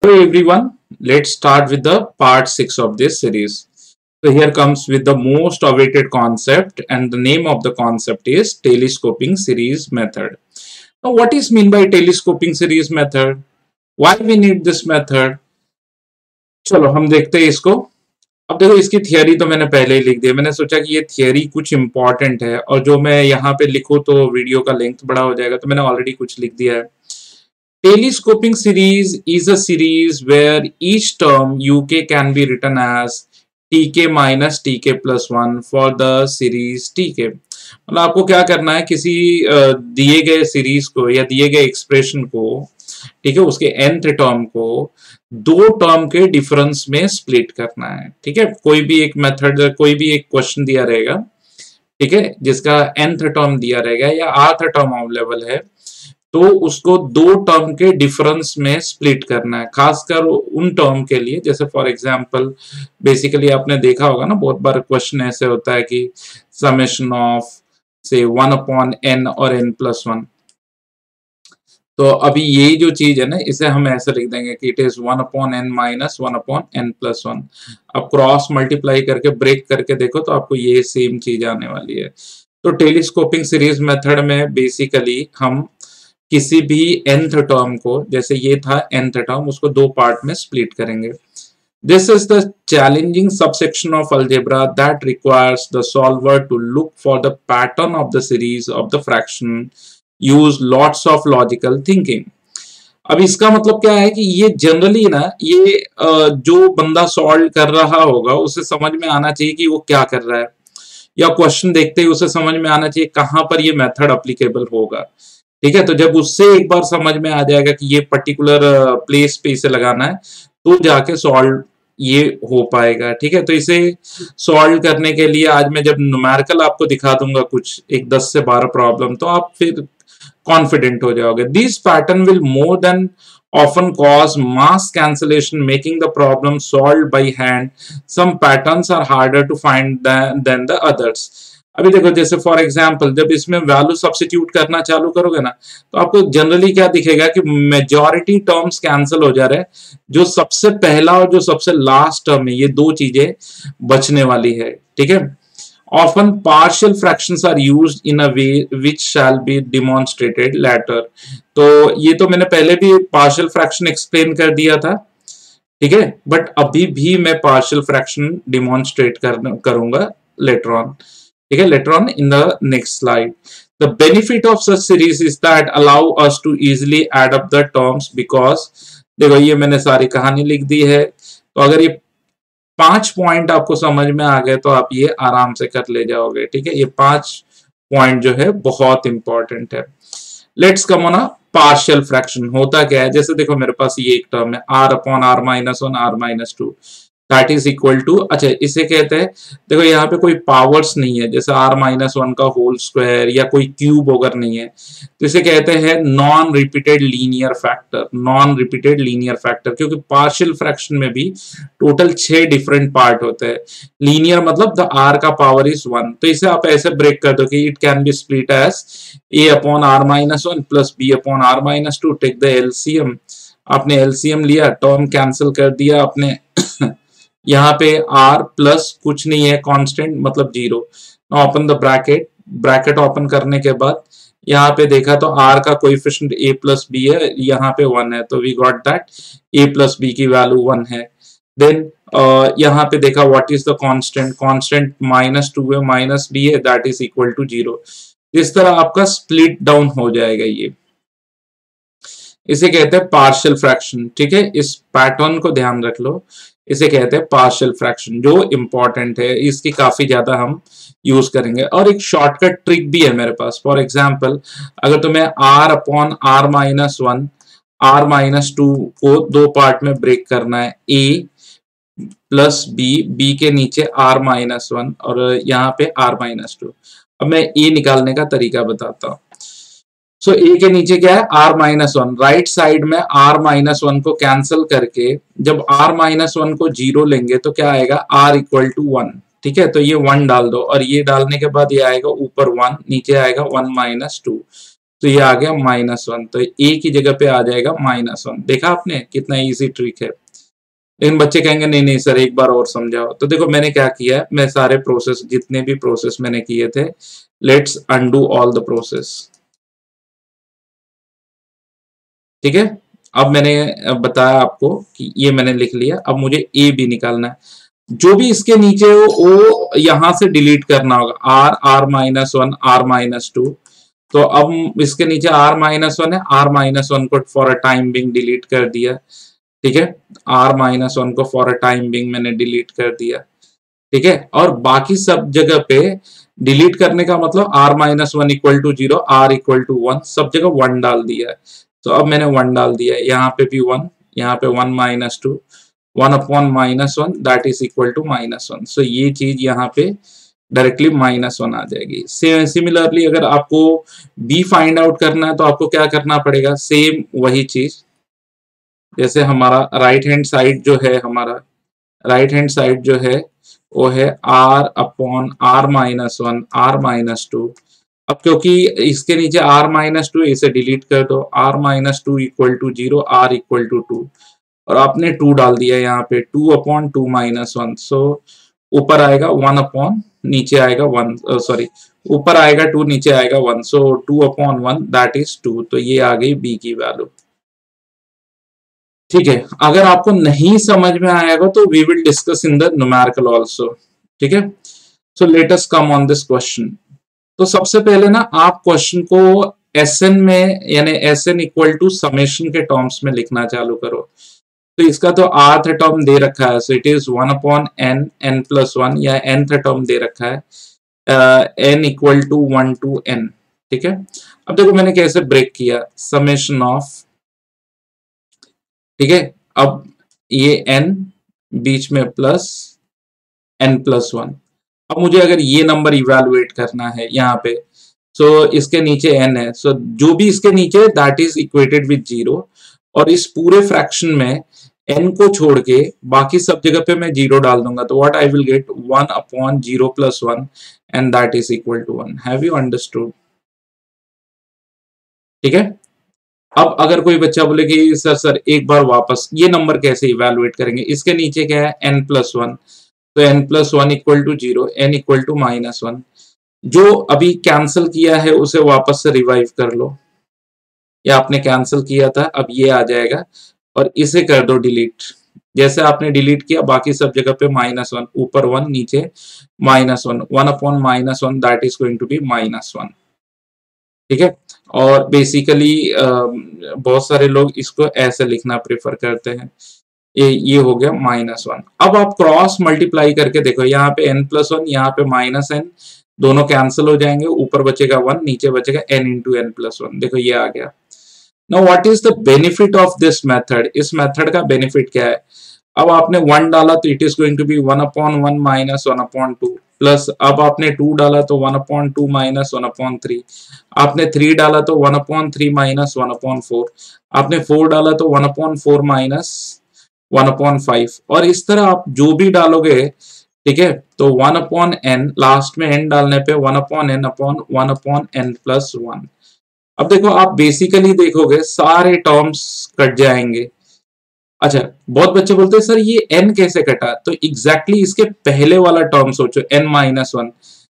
Hello everyone, let's start with the part 6 of this series. So here comes with the most awaited concept, and the name of the concept is telescoping series method. Now what is mean by telescoping series method? Why we need this method? चलो हम देखते हैं इसको. अब देखो इसकी theory तो मैंने पहले ही लिख दी है. मैंने सोचा कि ये थियरी कुछ इंपॉर्टेंट है और जो मैं यहाँ पे लिखूँ तो वीडियो का लेंथ बड़ा हो जाएगा, तो मैंने ऑलरेडी कुछ लिख दिया है. Telescoping series is a series where each term UK can be written as TK minus TK plus 1 for the series TK. मतलब आपको क्या करना है, किसी दिए गए सीरीज को या दिए गए एक्सप्रेशन को, ठीक है, उसके nth टर्म को दो टर्म के डिफरेंस में स्प्लिट करना है. ठीक है, कोई भी एक मेथड, कोई भी एक क्वेश्चन दिया रहेगा, ठीक है, जिसका nth टर्म दिया रहेगा या rth टर्म अवेलेबल है, तो उसको दो टर्म के डिफरेंस में स्प्लिट करना है. खासकर उन टर्म के लिए, जैसे फॉर एग्जांपल बेसिकली आपने देखा होगा ना, बहुत बार क्वेश्चन ऐसे होता है कि समेशन ऑफ से 1 अपॉन n और n+1. तो अभी ये जो चीज है ना, इसे हम ऐसे लिख देंगे कि it is 1 upon n minus 1 upon n+1. अब क्रॉस मल्टीप्लाई करके ब्रेक करके देखो तो आपको ये सेम चीज आने वाली है. तो टेलीस्कोपिंग सीरीज मेथड में बेसिकली हम किसी भी nth टर्म को, जैसे ये था nth टर्म, उसको दो पार्ट में स्प्लिट करेंगे. This is the challenging subsection of algebra that requires the solver to look for the pattern of the series of the fraction, use lots of logical thinking. अब इसका मतलब क्या है कि ये जनरली ना, ये जो बंदा सॉल्व कर रहा होगा उसे समझ में आना चाहिए कि वो क्या कर रहा है, या क्वेश्चन देखते ही उसे समझ में आना चाहिए कहाँ पर ये मेथड अप्लीकेबल होगा. ठीक है, तो जब उससे एक बार समझ में आ जाएगा कि ये पर्टिकुलर प्लेस पे इसे लगाना है, तो जाके सॉल्व ये हो पाएगा. ठीक है, तो इसे सॉल्व करने के लिए आज मैं जब न्यूमेरिकल आपको दिखा दूंगा कुछ एक 10 से 12 प्रॉब्लम, तो आप फिर कॉन्फिडेंट हो जाओगे. This pattern will more than often cause mass cancellation, making the problem solved by hand. Some patterns are harder to find than the others. अभी देखो, जैसे फॉर एग्जांपल जब इसमें वैल्यू सब्स्टिट्यूट करना चालू करोगे ना, तो आपको जनरली क्या दिखेगा कि मेजॉरिटी टर्म्स कैंसिल हो जा रहे हैं. जो सबसे पहला और जो सबसे लास्ट टर्म है, ये दो चीजें बचने वाली है. ठीक है, often partial fractions are used in a way which shall be demonstrated later. तो ये तो मैंने पहले भी पार्शियल फ्रैक्शन एक्सप्लेन कर दिया था. ठीक है, बट अभी भी मैं पार्शियल फ्रैक्शन डिमॉन्स्ट्रेट करूंगा लेटर ऑन. ठीक है, later on in the next slide. The benefit of such series is that allow us to easily add up the terms, because देखो ये मैंने सारी कहानी लिख दी है. तो अगर ये 5 पॉइंट आपको समझ में आ गए तो आप ये आराम से कर ले जाओगे. ठीक है, ये 5 पॉइंट जो है बहुत इंपॉर्टेंट है. Let's come on a partial fraction. होता क्या है, जैसे देखो मेरे पास ये एक टर्म है r upon r minus 1 r minus 2, that is equal to, अच्छा इसे कहते हैं, देखो यहाँ पे कोई पावर्स नहीं है, जैसे r माइनस 1 का होल स्क्वायर या कोई क्यूब वगैरह नहीं है, तो इसे कहते हैं non repeated linear factor. Non repeated linear factor, क्योंकि पार्शियल फ्रैक्शन में भी टोटल 6 डिफरेंट पार्ट होते हैं. लीनियर मतलब द r का पावर इज 1. तो इसे आप ऐसे ब्रेक कर दो कि it can be split as a upon r minus 1 plus b upon r minus 2. Take the LCM. आपने एलसीएम लिया, टर्म कैंसिल कर दिया आपने. यहाँ पे r प्लस कुछ नहीं है, कांस्टेंट मतलब 0. Open the bracket. Bracket open करने के बाद यहाँ पे देखा तो r का कोएफिशिएंट a प्लस b है, यहाँ पे 1 है, तो we got that a plus b की वैल्यू 1 है. देन यहाँ पे देखा what is the constant. Constant -2 है, माइनस b है, दैट इज इक्वल टू 0. इस तरह आपका स्प्लिट डाउन हो जाएगा. ये इसे कहते हैं पार्शियल फ्रैक्शन. ठीक है, इस पैटर्न को ध्यान रख लो. इसे कहते हैं पार्शियल फ्रैक्शन, जो इंपॉर्टेंट है, इसकी काफी ज्यादा हम यूज करेंगे. और एक शॉर्टकट ट्रिक भी है मेरे पास. फॉर एग्जांपल अगर तुम्हें r upon r minus 1 r minus 2 को दो पार्ट में ब्रेक करना है, a प्लस b के नीचे r माइनस 1 और यहाँ पे r माइनस 2. अब मैं a निकालने का तरीका बताता हूँ. सो a के नीचे क्या है, r माइनस 1. राइट साइड में r माइनस 1 को कैंसिल करके जब r माइनस 1 को 0 लेंगे तो क्या आएगा, r इक्वल टू 1. ठीक है, तो ये 1 डाल दो और ये डालने के बाद ये आएगा ऊपर 1, नीचे आएगा 1 माइनस 2. तो ये आ गया -1, तो ए की जगह पे आ जाएगा -1। देखा आपने कितना इजी ट्रिक है। लेकिन बच्चे कहेंगे नहीं नहीं सर एक बार और समझाओ। तो देखो मैंने क्या किया है, मैं सारे प्रोसेस जितने भी प्रोसेस मैंने किए थे, let's undo all the process. ठीक है, अब मैंने बताया आपको कि ये मैंने लिख लिया, अब मुझे ए बी निकालना है। जो भी इसके नीचे हो वो यहां से डिलीट करना होगा, आर R-1 R-2। तो अब इसके नीचे R-1 है, R-1 को for a time being delete कर दिया। ठीक है, R-1 को फॉर अ टाइम बिंग मैंने डिलीट कर दिया। ठीक है, और बाकी सब जगह पे डिलीट करने का मतलब R-1 equal to 0, R equal to 1, सब जगह 1 डाल दिया है। तो अब मैंने 1 डाल दिया है, यहाँ पे भी 1, यहाँ पे 1-2, 1/-1 दैट इज इक्वल टू -1। सो ये चीज यहाँ पे डायरेक्टली -1 आ जाएगी। सिमिलरली अगर आपको बी फाइंड आउट करना है तो आपको क्या करना पड़ेगा, सेम वही चीज। जैसे हमारा राइट हैंड साइड जो है, हमारा राइट हैंड साइड जो है वो है R/R-1 R-2। अब क्योंकि इसके नीचे R-2 इसे डिलीट कर दो, R-2 equal to 0, R equal to 2, और आपने 2 डाल दिया यहाँ पे, 2/2 - 1। सो ऊपर आएगा 1 नीचे आएगा 1, सॉरी ऊपर आएगा 2 नीचे आएगा 1, सो 2/1 दैट इज 2। तो ये आ गई बी की वैल्यू। ठीक है, अगर आपको नहीं समझ में आएगा तो we will discuss in the numerical also. ठीक है, so let us come on this question. तो सबसे पहले ना आप क्वेश्चन को एसएन में, यानी एसएन इक्वल टू समेशन के टर्म्स में लिखना चालू करो। तो इसका तो आर्थ टर्म दे रखा है, so it is 1/n n+1, या nth टर्म दे रखा है n equal to 1 to n। ठीक है, अब देखो मैंने कैसे ब्रेक किया, समेशन ऑफ, ठीक है, अब ये n बीच में प्लस n+1। अब मुझे अगर ये नंबर इवेलुएट करना है यहाँ पे, सो इसके नीचे n है, सो जो भी इसके नीचे दैट इज इक्वेटेड विद 0, और इस पूरे फ्रैक्शन में n को छोड़ के बाकी सब जगह पे मैं 0 डाल दूंगा। तो what I will get 1/0+1 and that is equal to 1। Have you understood? ठीक है, अब अगर कोई बच्चा बोले कि सर एक बार वापस ये नंबर कैसे इवेलुएट करेंगे, इसके नीचे क्या है n+1, तो n+1 equal to 0, n equal to -1। जो अभी कैंसिल किया है उसे वापस से रिवाइव कर लो, या आपने कैंसिल किया था, अब ये आ जाएगा, और इसे कर दो डिलीट। जैसे आपने डिलीट किया बाकी सब जगह पे -1, ऊपर 1 नीचे -1, 1/-1 that is going to be -1। ठीक है, और बेसिकली बहुत सारे लोग इसको ऐसे लिखना प्रेफर करते हैं। ये हो गया -1। अब आप क्रॉस मल्टीप्लाई करके देखो, यहाँ पे n+1, यहाँ पे -n, दोनों कैंसिल हो जाएंगे, ऊपर बचेगा 1, नीचे बचेगा n इंटू n+1। देखो ये आ गया। Now what is the benefit of this method? इस मेथड का बेनिफिट क्या है? अब आपने 1 डाला तो it is going to be 1/1 -1/2, plus अब आपने 2 डाला तो 1/2 -1/3, आपने 3 डाला तो 1/3 -1/4, आपने 4 डाला तो 1/4 -1/5, और इस तरह आप जो भी डालोगे, ठीक है, तो 1/n, लास्ट में n डालने पे 1/n/1/n+1। अब देखो आप बेसिकली देखोगे सारे टर्म्स कट जाएंगे। अच्छा, बहुत बच्चे बोलते हैं सर ये n कैसे कटा, तो एग्जैक्टली इसके पहले वाला टर्म सोचो, n-1,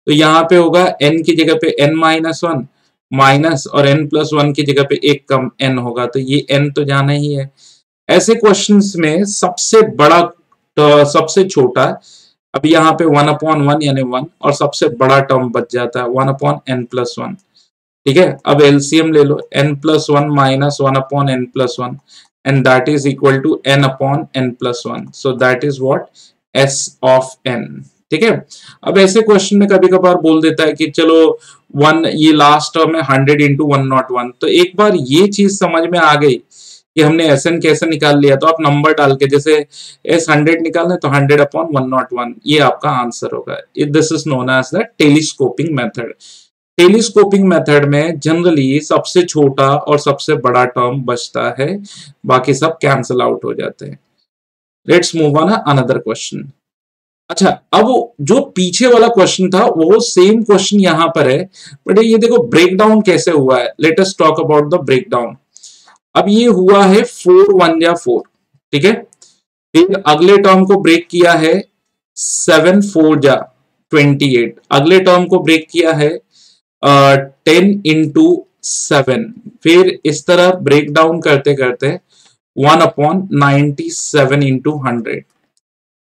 तो यहाँ पे होगा n की जगह पे n-1 माइनस, और n+1 की जगह पे एक कम n होगा, तो ये n तो जाना ही है। ऐसे क्वेश्चंस में सबसे बड़ा तो सबसे छोटा, अब यहाँ पे 1/1 यानी 1, और सबसे बड़ा टर्म बच जाता है 1/n+1। ठीक है, अब एलसीएम ले लो, n+1 minus 1/n+1, and that is equal to n/n+1, so that is what s of n। ठीक है, अब ऐसे क्वेश्चन में कभी कभार बोल देता है कि चलो 1, ये लास्ट टर्म है 100 इंटू 101, तो एक बार ये चीज समझ में आ गई कि हमने एसएन कैसे निकाल लिया, तो आप नंबर डाल के, जैसे एस 100 निकालना है तो 100/101, ये आपका आंसर होगा। This is known as the telescoping method. Telescoping method में जनरली सबसे छोटा और सबसे बड़ा टर्म बचता है, बाकी सब कैंसिल आउट हो जाते हैं। Let's move on another question. अच्छा, अब जो पीछे वाला क्वेश्चन था वो सेम क्वेश्चन यहां पर है, बट ये देखो ब्रेकडाउन कैसे हुआ है। Let us talk about the breakdown. अब ये हुआ है 4 1 जा 4, ठीक है। फिर अगले टर्म को ब्रेक किया है 7 4 जा 28, अगले टर्म को ब्रेक किया है 10 into 7। फिर इस तरह ब्रेक डाउन करते करते 1/97 into 100।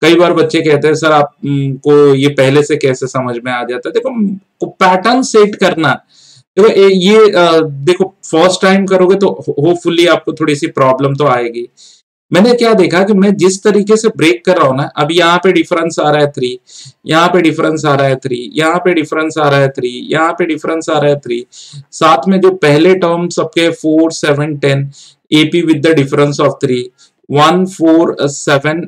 कई बार बच्चे कहते हैं सर आपको ये पहले से कैसे समझ में आ जाता है। देखो पैटर्न सेट करना, देखो देखो फर्स्ट टाइम करोगे तो होपफुली आपको थोड़ी सी प्रॉब्लम तो आएगी। मैंने क्या देखा कि मैं जिस तरीके से ब्रेक कर रहा हूं ना, अभी यहाँ पे डिफरेंस आ रहा है 3, यहाँ पे डिफरेंस आ रहा है 3, यहाँ पे डिफरेंस आ रहा है 3, यहाँ पे डिफरेंस आ रहा है 3, साथ में जो पहले टर्म सबके 4 7 10 AP with the difference of 3, 1 4 7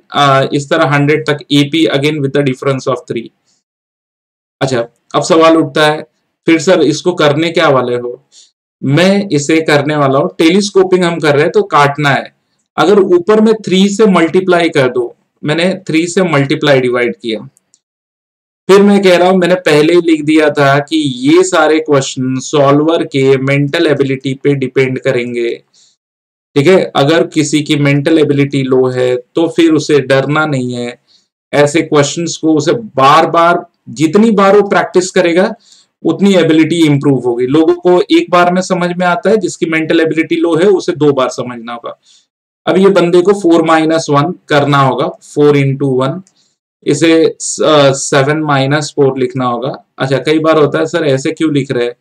इस तरह 100 तक AP again with the difference of 3। अच्छा, अब सवाल उठता है फिर सर इसको करने क्या वाले हो। मैं इसे करने वाला हूं, टेलीस्कोपिंग हम कर रहे हैं तो काटना है। अगर ऊपर में 3 से मल्टीप्लाई कर दो, मैंने 3 से मल्टीप्लाई डिवाइड किया, फिर मैं कह रहा हूं मैंने पहले ही लिख दिया था कि ये सारे क्वेश्चन सॉल्वर के मेंटल एबिलिटी पे डिपेंड करेंगे, ठीक है। अगर किसी की मेंटल एबिलिटी लो है तो फिर उसे डरना नहीं है। ऐसे क्वेश्चंस को उसे बार बार, जितनी बार वो प्रैक्टिस करेगा उतनी एबिलिटी इंप्रूव होगी। लोगों को एक बार में समझ में आता है, जिसकी मेंटल एबिलिटी लो है उसे 2 बार समझना होगा। अब ये बंदे को 4 - 1 करना होगा, 4 into 1, इसे 7 - 4 लिखना होगा। अच्छा, कई बार होता है सर ऐसे क्यों लिख रहे हैं,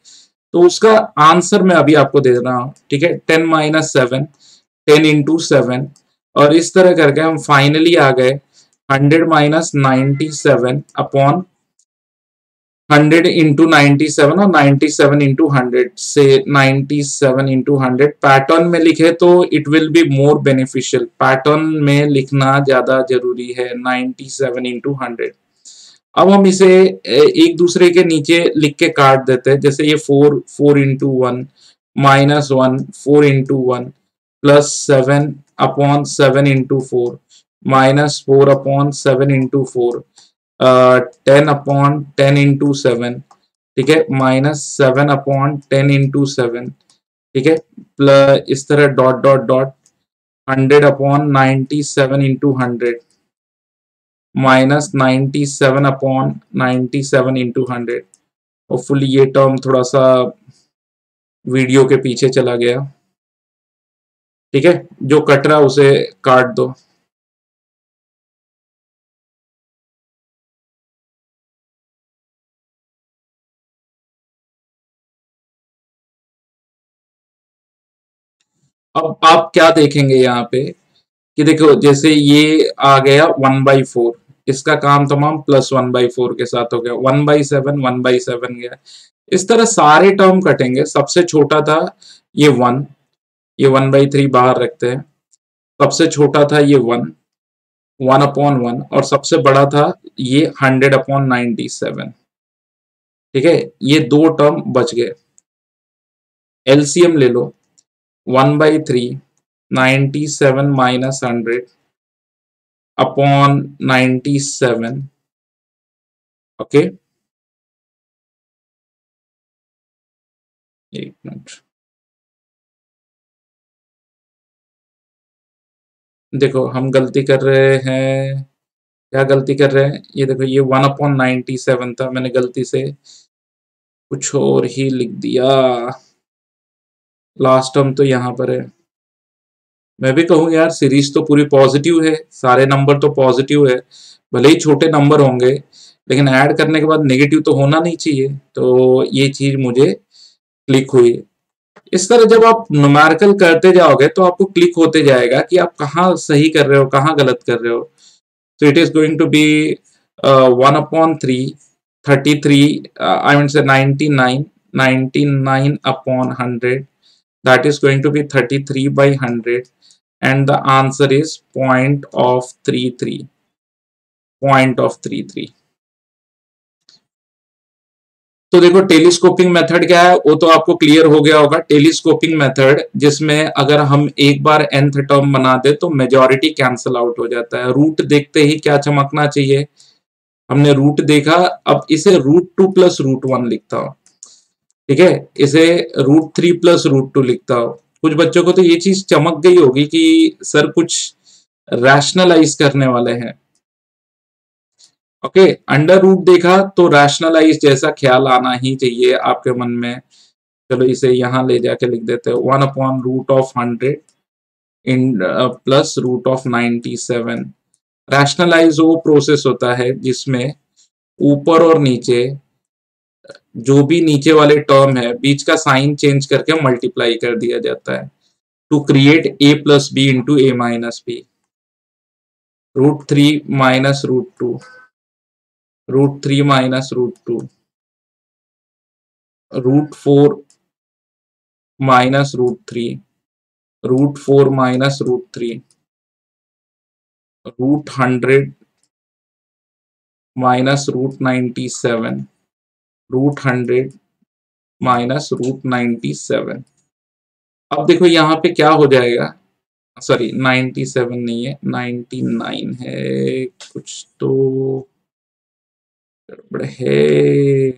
तो उसका आंसर मैं अभी आपको दे रहा हूं, ठीक है। 10 - 7, 10 into 7, और इस तरह करके हम फाइनली आ गए 100 - 97 upon 100 into 97 और 97 into 100 से 97 into 100 पैटर्न में लिखे तो it will be more beneficial. Pattern में लिखना ज्यादा जरूरी है, 97 into 100। अब हम इसे एक दूसरे के नीचे लिख के काट देते हैं। जैसे ये 4 into 1 -1 4 into 1 +7/7 into 4 -4/7 into 4 10/10 into 7, ठीक है, -7/10 into 7, ठीक है, प्लस इस तरह dot dot dot 100/97 into 100 -97/97 into 100। Hopefully ये टर्म थोड़ा सा वीडियो के पीछे चला गया, ठीक है। जो कट रहा उसे काट दो। अब आप क्या देखेंगे यहाँ पे कि देखो जैसे ये आ गया 1/4, इसका काम तमाम +1/4 के साथ हो गया, 1/7 1/7 गया। इस तरह सारे टर्म कटेंगे। सबसे छोटा था ये 1, ये 1/3 बाहर रखते हैं। सबसे छोटा था ये 1, 1/1, और सबसे बड़ा था ये 100/97, ठीक है। ये 2 टर्म बच गए। एलसीएम ले लो, 1/3 97 - 100 अपॉन 97, ओके। एक मिनट, देखो हम गलती कर रहे हैं, क्या गलती कर रहे हैं, ये देखो ये 1/97 था, मैंने गलती से कुछ और ही लिख दिया। लास्ट टर्म तो यहाँ पर है। मैं भी कहूँ यार सीरीज तो पूरी पॉजिटिव है, सारे नंबर तो पॉजिटिव है, भले ही छोटे नंबर होंगे लेकिन ऐड करने के बाद नेगेटिव तो होना नहीं चाहिए। तो ये चीज मुझे क्लिक हुई। इस तरह जब आप न्यूमेरिकल करते जाओगे तो आपको क्लिक होते जाएगा कि आप कहाँ सही कर रहे हो, कहाँ गलत कर रहे हो। So it is going to be 1/3, 33, I mean say 99/100. That is going to be 33/100, and the answer is 0.33. 0.33। तो देखो टेलीस्कोपिंग मेथड क्या है वो तो आपको क्लियर हो गया होगा। टेलीस्कोपिंग मेथड जिसमें अगर हम एक बार nth टर्म बना दे तो मेजॉरिटी कैंसिल आउट हो जाता है। रूट देखते ही क्या चमकना चाहिए, हमने रूट देखा, अब इसे √2 प्लस √1 लिखता हूं, ठीक है, इसे √3 प्लस √2 लिखता हूं। कुछ बच्चों को तो ये चीज चमक गई होगी कि सर कुछ रैशनलाइज करने वाले हैं। ओके, अंडर रूट देखा तो रैशनलाइज जैसा ख्याल आना ही चाहिए आपके मन में। चलो इसे यहां ले जाके लिख देते हैं, 1/√100 इन प्लस √97। रैशनलाइज वो प्रोसेस होता है जिसमें ऊपर और नीचे जो भी नीचे वाले टर्म है बीच का साइन चेंज करके मल्टीप्लाई कर दिया जाता है to create a plus B into a minus B. √3 minus √2, √3 minus √2, √4 minus √3, √4 minus √3, √100 minus √97, √100 minus √97। अब देखो यहाँ पे क्या हो जाएगा, सॉरी 97 नहीं है, 99 है, कुछ तो गड़बड़ है।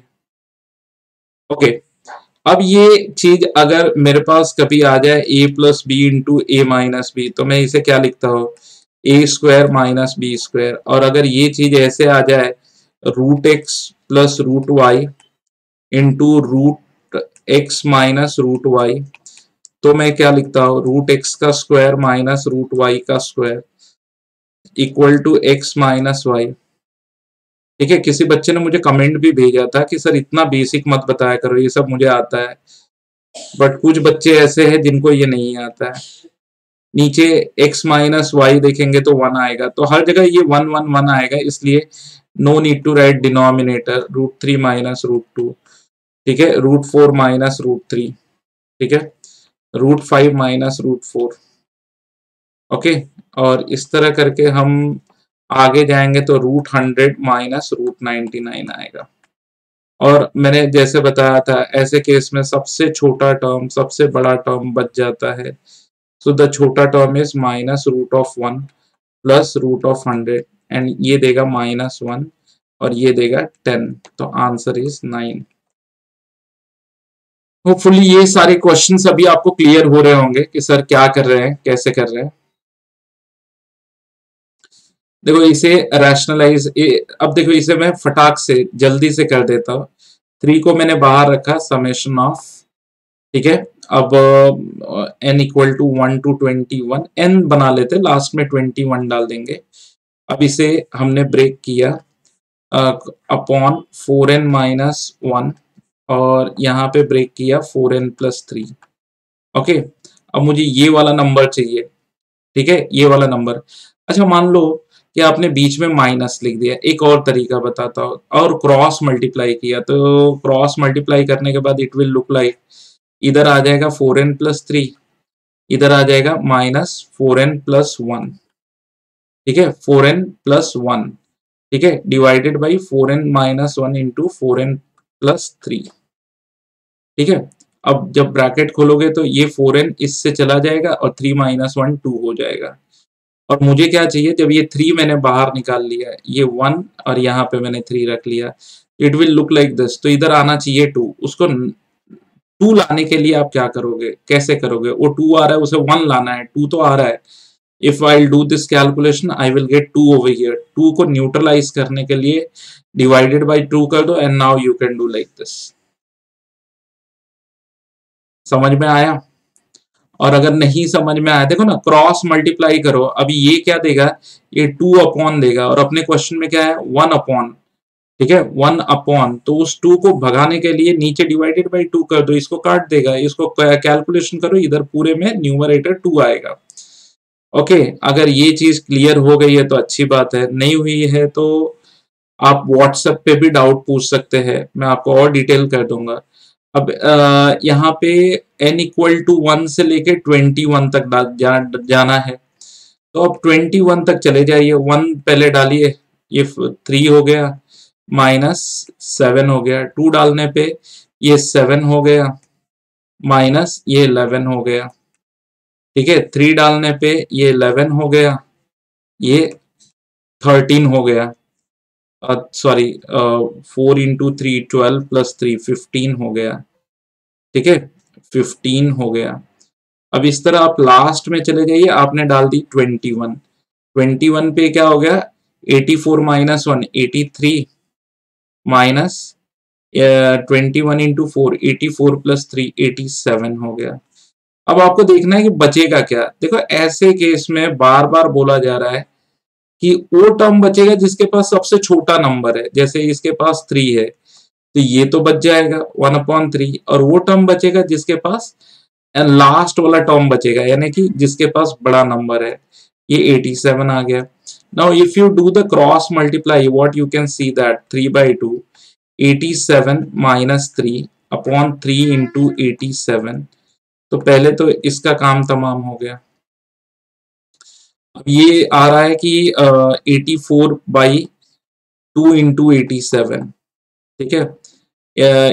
ओके, अब ये चीज अगर मेरे पास कभी आ जाए a plus B into A minus B, तो मैं इसे क्या लिखता हूँ, a² माइनस b²। और अगर ये चीज ऐसे आ जाए √x plus √y into √x minus √y, तो मैं क्या लिखता हूँ, √x का स्क्वायर माइनस √y का square equal to x minus y। ठीक है, किसी बच्चे ने मुझे कमेंट भी भेजा था कि सर इतना बेसिक मत बताया करो, ये सब मुझे आता है, बट कुछ बच्चे ऐसे हैं जिनको ये नहीं आता है। नीचे x माइनस वाई देखेंगे तो 1 आएगा, तो हर जगह ये 1 1 1 आएगा, इसलिए no need to write denominator √3 minus √2। ठीक है, √4 माइनस √3, ठीक है, √5 माइनस √4। ओके, और इस तरह करके हम आगे जाएंगे तो √100 माइनस √99 आएगा। और मैंने जैसे बताया था ऐसे केस में सबसे छोटा टर्म सबसे बड़ा टर्म बच जाता है। सो द छोटा term is minus √1 plus √100 and ये देगा -1 और ये देगा 10, तो आंसर इज 9। होपफुली ये सारे क्वेश्चंस अभी आपको क्लियर हो रहे होंगे कि सर क्या कर रहे हैं, कैसे कर रहे हैं। देखो इसे रैशनलाइज, अब देखो इसे मैं फटाक से जल्दी से कर देता हूँ। 3 को मैंने बाहर रखा, समेशन ऑफ, ठीक है, अब n equal to 1 to 21, n बना लेते, लास्ट में 21 डाल देंगे। अब इसे हमने ब्रेक किया अपॉन 4n माइनस 1 और यहाँ पे ब्रेक किया 4n प्लस 3। ओके, अब मुझे ये वाला नंबर चाहिए, ठीक है, ये वाला नंबर। अच्छा मान लो कि आपने बीच में माइनस लिख दिया, एक और तरीका बताता हूँ, और क्रॉस मल्टीप्लाई किया, तो क्रॉस मल्टीप्लाई करने के बाद इट विल लुक लाइक, इधर आ जाएगा 4n प्लस 3, इधर आ जाएगा -4n प्लस 1, ठीक है, 4n प्लस 1, ठीक है, divided by 4n minus 1 into 4n plus 3, ठीक है। अब जब ब्रैकेट खोलोगे तो ये 4n इससे चला जाएगा और 3 माइनस 1 2 हो जाएगा। और मुझे क्या चाहिए, जब ये 3 मैंने बाहर निकाल लिया, ये 1 और यहाँ पे मैंने 3 रख लिया, it will look like this, तो इधर आना चाहिए 2। उसको 2 लाने के लिए आप क्या करोगे, कैसे करोगे, वो 2 आ रहा है उसे 1 लाना है, 2 तो आ रहा है। If I do this calculation I will gate 2 over here. 2 को न्यूट्रलाइज करने के लिए डिवाइडेड बाई 2 कर दो and now you can do like this. समझ में आया? और अगर नहीं समझ में आया, देखो ना, क्रॉस मल्टीप्लाई करो, अभी ये क्या देगा, ये 2 अपॉन देगा, और अपने क्वेश्चन में क्या है 1 अपॉन, ठीक है, 1 अपॉन, तो उस 2 को भगाने के लिए नीचे डिवाइडेड बाई 2 कर दो, इसको काट देगा, इसको कैलकुलेशन करो, इधर पूरे में न्यूमरेटर 2 आएगा। ओके, अगर ये चीज क्लियर हो गई है तो अच्छी बात है, नहीं हुई है तो आप व्हाट्सएप पे भी डाउट पूछ सकते हैं, मैं आपको और डिटेल कर दूंगा। अब यहाँ पे n इक्वल टू 1 से लेके 21 तक जाना है, तो अब 21 तक चले जाइए, 1 पहले डालिए, ये 3 हो गया, -7 हो गया, 2 डालने पे ये 7 हो गया, माइनस ये 11 हो गया, ठीक है, 3 डालने पे ये 11 हो गया, ये 13 हो गया। सॉरी 4 × 3 12 + 3 15 हो गया, ठीक है 15 हो गया। अब इस तरह आप लास्ट में चले जाइए, आपने डाल दी 21, 21 पे क्या हो गया 84 - 1 83 माइनस 21 × 4 84 + 3 87 हो गया। अब आपको देखना है कि बचेगा क्या। देखो ऐसे केस में बार बार बोला जा रहा है कि वो टर्म बचेगा जिसके पास सबसे छोटा नंबर है, जैसे इसके पास 3 है तो ये तो बच जाएगा 1/3, और वो टर्म बचेगा जिसके पास लास्ट वाला टर्म बचेगा, यानी कि जिसके पास बड़ा नंबर है। ये 87 आ गया। Now if you do the cross multiply, what you can see that 3/2 87 - 3 upon 3 × 87। तो पहले तो इसका काम तमाम हो गया। अब ये आ रहा है कि 84/2 × 87, ठीक है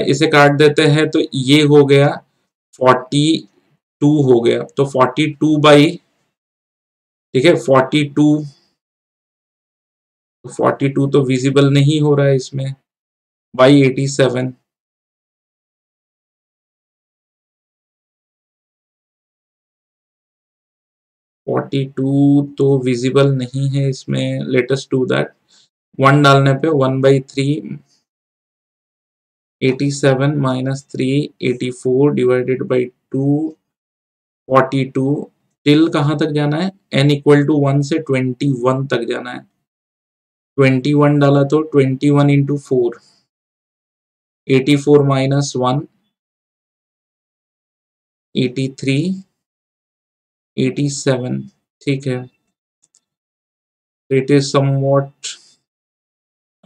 इसे काट देते हैं तो ये हो गया 42 हो गया, तो 42 बाई, ठीक है 42 तो विजिबल नहीं हो रहा है इसमें, बाई 87। 42 तो विजिबल नहीं है इसमें, लेट अस डू दैट। 1 डालने पे 1/3 87 - 3 84 डिवाइडेड बाई 2 42, टिल कहाँ तक जाना है n = 1 से 21 तक जाना है। 21 डाला तो 21 × 4 84 - 1 83 87, ठीक है इट इज समवॉट।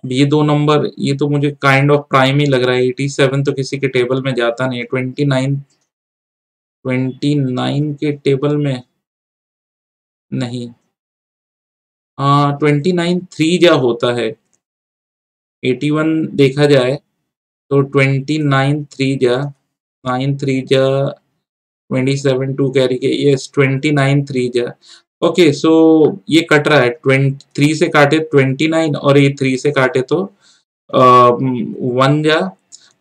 ये दो नंबर ये तो मुझे काइंड ऑफ प्राइम ही लग रहा है, 87 तो किसी के टेबल में जाता नहीं है, 29 के टेबल में नहीं। हाँ 29 3 जा होता है, 81 देखा जाए तो 29 3 जा 9 3 जा 27 2 कैरी के, यस 29 3 जा। ओके सो ये कट रहा है, 3 से काटे 29 और ये 3 से काटे तो 1 जा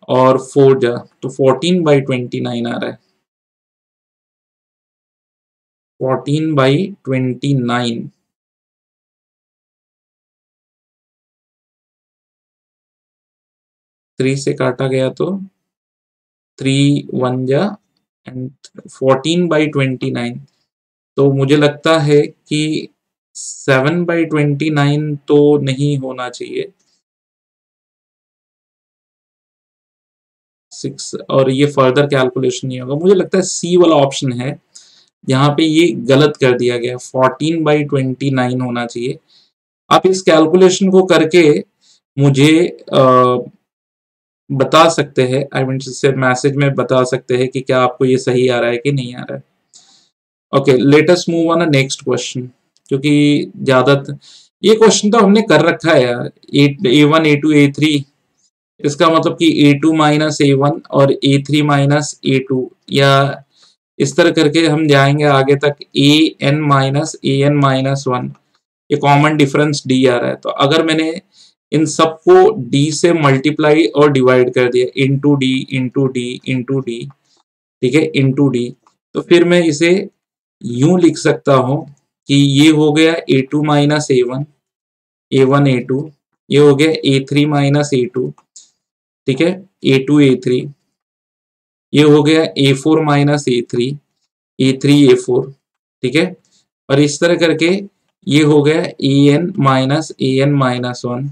और 4 जा, तो 14/29 आ रहा है, 14/29। 3 से काटा गया तो 3 1 जा एंड 14/29। तो मुझे लगता है कि 7/29 तो नहीं होना चाहिए, 6, और ये फर्दर कैलकुलेशन नहीं होगा। मुझे लगता है सी वाला ऑप्शन है, यहाँ पे ये गलत कर दिया गया, 14/29 होना चाहिए। आप इस कैलकुलेशन को करके मुझे बता सकते हैं, आई मीन से मैसेज में बता सकते हैं कि क्या आपको ये सही आ रहा है कि नहीं आ रहा है। Okay let us move on next question, क्योंकि ज्यादा ये क्वेश्चन तो हमने कर रखा है यार, A1 A2 A3, इसका मतलब कि A2 - A1 और A3 - A2, या इस तरह करके हम जाएंगे आगे तक AN - AN - 1, ये कॉमन डिफरेंस D आ रहा है। तो अगर मैंने इन सबको D से मल्टीप्लाई और डिवाइड कर दिया, into D into D into D, ठीक है इंटू डी, तो फिर मैं इसे यूं लिख सकता हूं कि ये हो गया A2 - A1 A1 A2, ये हो गया A3 - A2, ठीक है A2 A3, ये हो गया A4 - A3 A3 A4, ठीक है और इस तरह करके ये हो गया AN - AN - 1,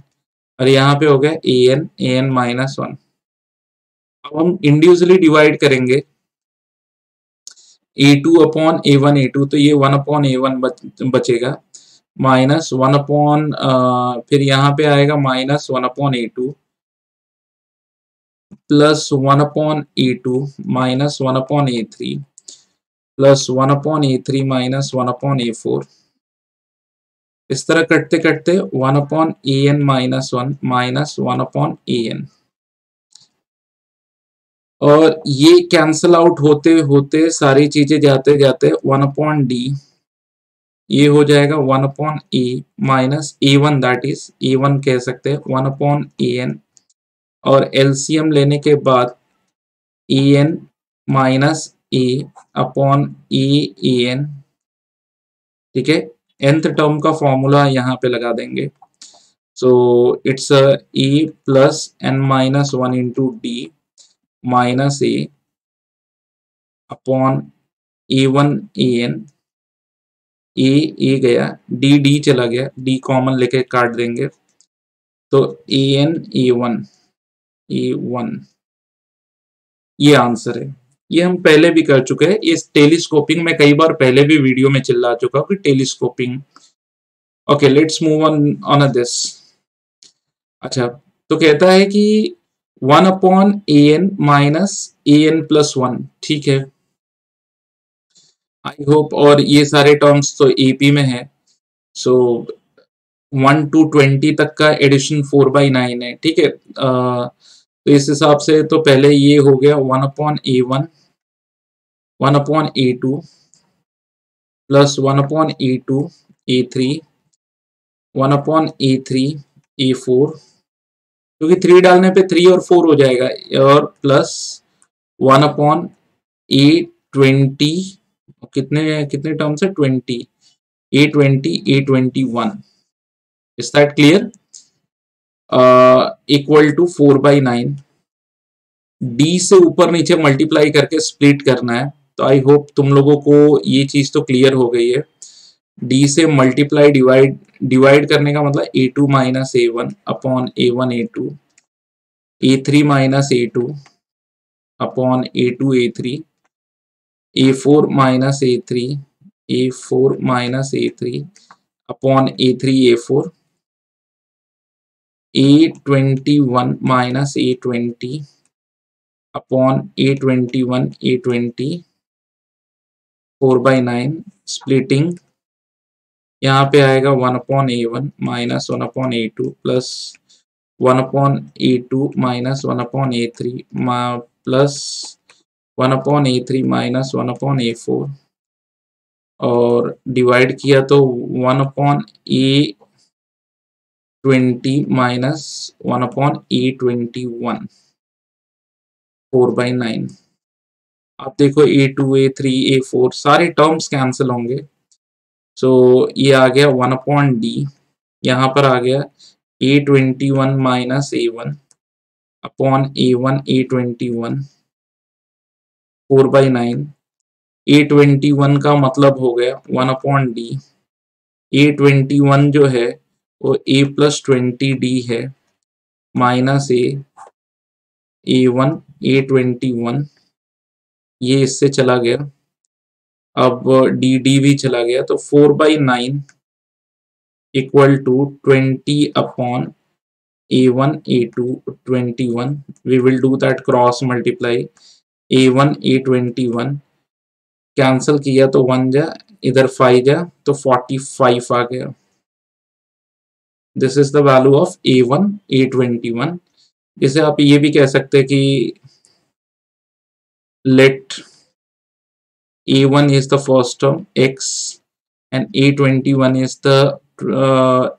और यहाँ पे हो गया AN - 1। अब हम इंडिविजुअली डिवाइड करेंगे A2 अपॉन A1 A2, तो ये 1/A1 बचेगा, माइनस 1 फिर यहाँ पे आएगा -1/A2 plus 1/A2 minus 1/A3 plus 1/A3 minus 1/A4, इस तरह कटते कटते 1/AN - 1 माइनस 1/AN, और ये कैंसल आउट होते होते सारी चीजें जाते जाते 1/D ये हो जाएगा 1 upon A minus A one, that is a one कह सकते हैं 1 अपॉन ए एन, और एलसीएम लेने के बाद A N minus A upon A N, ठीक है। nth टर्म का फॉर्मूला यहाँ पे लगा देंगे, so it's A plus N minus one into D minus A upon A one A N, A गया, डी चला गया, डी कॉमन लेके काट देंगे, तो ए एन ए वन ये आंसर है। ये हम पहले भी कर चुके हैं, इस टेलीस्कोपिंग में कई बार पहले भी वीडियो में चिल्ला चुका हूँ कि telescoping. Okay, let's move on this. अच्छा, तो कहता है कि 1 upon A N minus A N plus one, ठीक है, आई होप, और ये सारे टर्म्स तो एपी में है, सो 1 to 20 तक का एडिशन 4/9 है, ठीक है। तो इस हिसाब से तो पहले ये हो गया 1 upon A one, 1 upon A two plus 1 upon A two A three, 1 upon A three A four, क्योंकि 3 डालने पे 3 और 4 हो जाएगा, और प्लस 1 अपॉन ए ट्वेंटी, कितने कितने टर्म्स है 20, A twenty A 21, is that clear, equal to 4/9। D से ऊपर नीचे मल्टीप्लाई करके स्प्लिट करना है, तो आई होप तुम लोगों को ये चीज तो क्लियर हो गई है। डी से मल्टीप्लाई डिवाइड करने का मतलब A two minus A one upon A one A two, A three minus A two upon A two A three, A four minus A three, A four minus A three upon A three A four, A 21 minus A 20 upon A 21 A 20, 4/9 splitting, यहाँ पे आएगा 1 upon A one minus 1 upon A two plus 1 upon A two minus 1 upon A three plus 1 upon A three minus 1 upon A four, और divide किया तो 1 upon A 20 minus 1 upon A 21, 4/9। आप देखो A two A three A four सारे terms cancel होंगे, so ये आ गया 1 अपॉन डी, यहाँ पर आ गया ए 21 minus A one upon A one A 21, 4/9। ए 21 का मतलब हो गया 1 अपॉन डी, ए 21 जो है वो ए प्लस 20 डी है, माइनस ए वन ए 21, ये इससे चला गया, अब डी डी भी चला गया, तो 4/9 equal to 20 upon A one A two 21, we will do that cross multiply, A one A 21 cancel किया तो 1 जा, इधर 5 जा, तो 45 आ गया। This is the value of A one A 21। जिसे आप ये भी कह सकते हैं कि let a1 is the first term x and a21 is the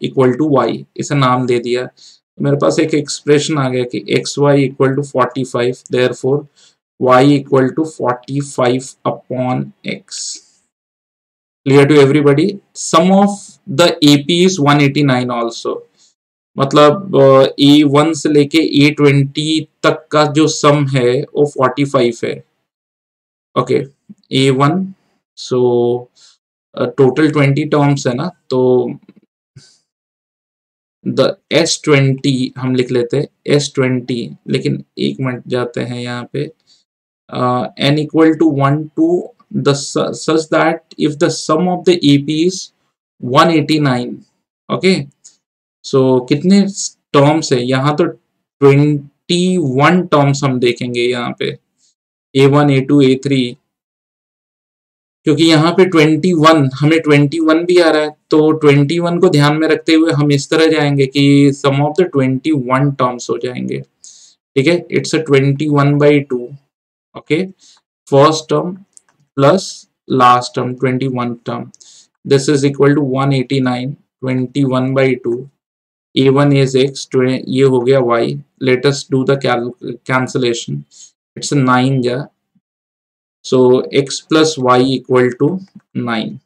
equal to y, इसे नाम दे दिया, मेरे पास एक एक्सप्रेशन आ गया कि xy equal to 45, therefore y equal to 45 upon x. Clear to everybody? Sum of the AP is 189 also, मतलब A1 से लेके A20 तक का जो सम है वो 45 है। Okay, A1, so total 20 terms है ना, तो द S20 हम लिख लेते हैं S20, लेकिन एक मिनट जाते हैं यहाँ पे, n equal to 1 to the such that if the sum of the AP is 189, okay, सो कितने टर्म्स है यहाँ, तो 21 टर्म्स हम देखेंगे यहाँ पे, A1 A2 A3, क्योंकि यहाँ पे 21 हमें 21 भी आ रहा है, तो 21 को ध्यान में रखते हुए हम इस तरह जाएंगे कि सम ऑफ द 21 टर्म्स हो जाएंगे, ठीक है। It's 21/2, okay, first term plus last term 21 term, This is equal to 189, 21/2. A1 is x, ये हो गया y. Let us do the cancellation. It's a 9 ja. So x plus y equal to 9.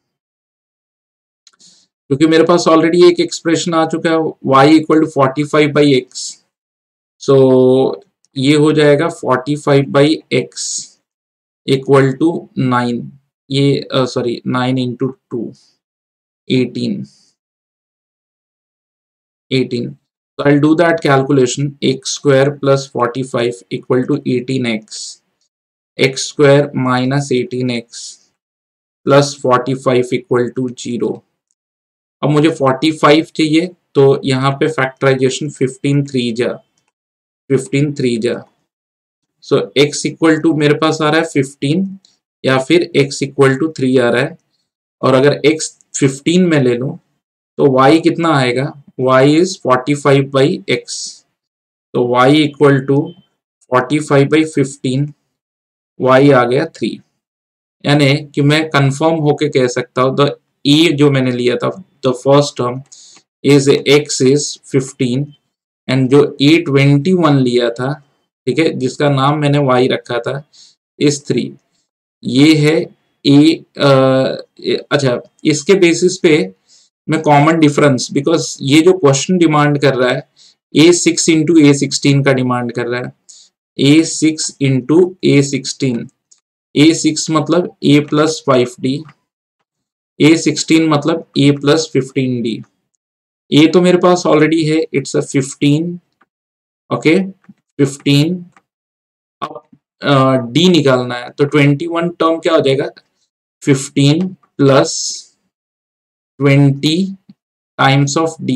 क्योंकि मेरे पास already एक expression आ चुका है y equal to 45/x. सो ये हो जाएगा 45/x इक्वल टू 9. ये sorry 9 into 2 18. So I'll do that calculation. X square plus 45 equal to 18x. X square minus 18x plus 45 equal to 0. अब मुझे 45 चाहिए तो यहाँ पे फैक्टराइजेशन 15 3 जा. सो x इक्वल टू मेरे पास आ रहा है 15 या फिर x इक्वल टू 3 आ रहा है. और अगर x 15 में ले लो तो y कितना आएगा? y is 45/x. तो y इक्वल टू 45/15, y आ गया 3. यानी कि मैं कंफर्म होके कह सकता हूँ द e जो मैंने लिया था the first term is x is 15 and जो E21 लिया था, ठीक है, जिसका नाम मैंने y रखा था, इज 3. ये है अच्छा, इसके बेसिस पे मैं कॉमन डिफरेंस, बिकॉज ये जो क्वेश्चन डिमांड कर रहा है A6 इंटू A16 का डिमांड कर रहा है. A6 into A16. A6 मतलब A प्लस 5D, A16 मतलब A प्लस 15D. A तो मेरे पास ऑलरेडी है, इट्स अ 15. ओके 15. अब D निकालना है तो 21 टर्म क्या हो जाएगा? 15 प्लस 20 टाइम्स ऑफ D.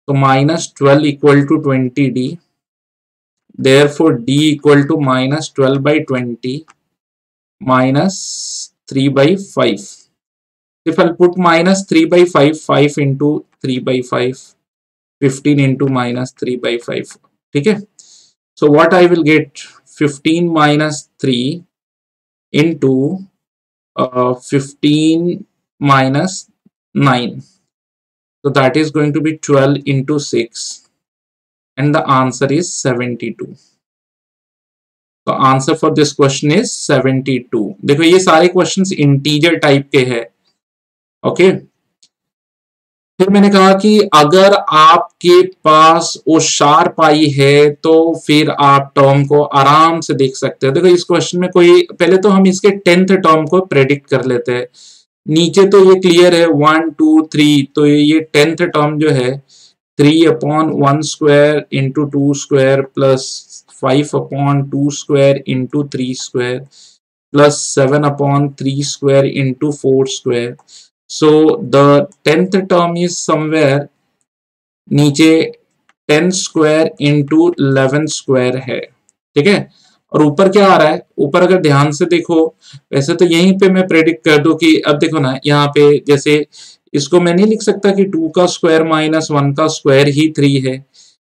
तो -12 equal to 20D. Therefore D equal to -12/20 minus 3/5. If I'll put -3/5, 5 into 3/5, 15 into -3/5. ठीक है. So what I will get? 15 minus 3 into 15 minus 9. So that is going to be 12 into 6. And the answer is 72. तो answer for this question is 72. देखो ये सारे questions integer type के हैं. Okay फिर मैंने कहा कि अगर आपके पास वो शार्प आई है तो फिर आप टर्म को आराम से देख सकते हो. देखो इस क्वेश्चन में कोई, पहले तो हम इसके 10th टर्म को प्रेडिक्ट कर लेते हैं. नीचे तो ये क्लियर है 1 2 3. तो ये 10th टर्म जो है 3/1 square into 2 square plus 5/2 square into 3 square plus 7/3 square into 4 square. So the 10th term is somewhere नीचे 10 स्क्वायर इंटू 11 स्क्वायर है. ठीक है. और ऊपर क्या आ रहा है? ऊपर अगर ध्यान से देखो, वैसे तो यहीं पे मैं प्रेडिक्ट कर दूं कि अब देखो ना, यहाँ पे जैसे इसको मैं नहीं लिख सकता कि 2 का स्क्वायर माइनस 1 का स्क्वायर ही 3 है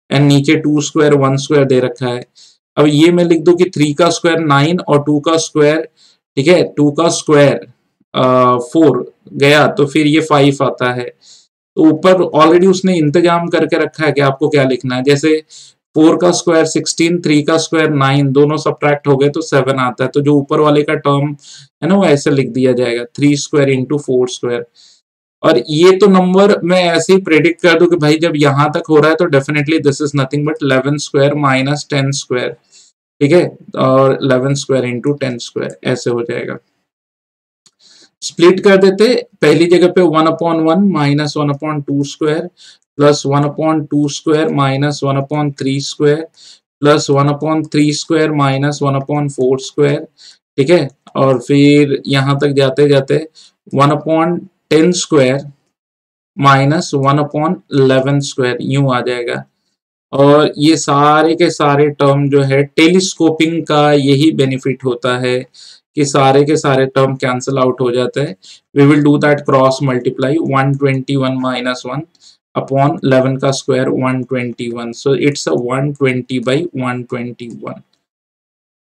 एंड नीचे 2 स्क्वायर 1 स्क्वायर दे रखा है. अब ये मैं लिख दूं कि 3 का स्क्वायर 9 और 2 का स्क्वायर, ठीक है, 2 का स्क्वायर 4 गया तो फिर ये 5 आता है. तो ऊपर ऑलरेडी उसने इंतजाम करके रखा है कि आपको क्या लिखना है. जैसे 4 का स्क्वायर 16, 3 का स्क्वायर 9, दोनों सब्ट्रैक्ट हो गए तो 7 आता है. तो जो ऊपर वाले का टर्म है ना वो ऐसे लिख दिया जाएगा 3 स्क्वायर इंटू 4 स्क्वायर. और ये तो नंबर मैं ऐसे ही प्रेडिक्ट कर दूं कि भाई जब यहां तक हो रहा है तो definitely this is nothing but 11 square minus 10 square. ठीक है. और 11 स्क्वायर इंटू 10 स्क्वायर ऐसे हो जाएगा. स्प्लिट कर देते. पहली जगह पे 1/1 minus 1/2 square plus 1/2 square minus 1/3 square plus 1/3 square minus 1/4 square. ठीक है. और फिर यहां तक जाते जाते 1/10 स्क्वायर माइनस 1/11 स्क्वायर यूं आ जाएगा. और ये सारे के सारे टर्म जो है टेलीस्कोपिंग का यही बेनिफिट होता है कि सारे के सारे टर्म कैंसिल आउट हो जाते हैं. We will do that cross multiply 121 minus 1 upon 11 का स्क्वायर 121. So it's a 120/121.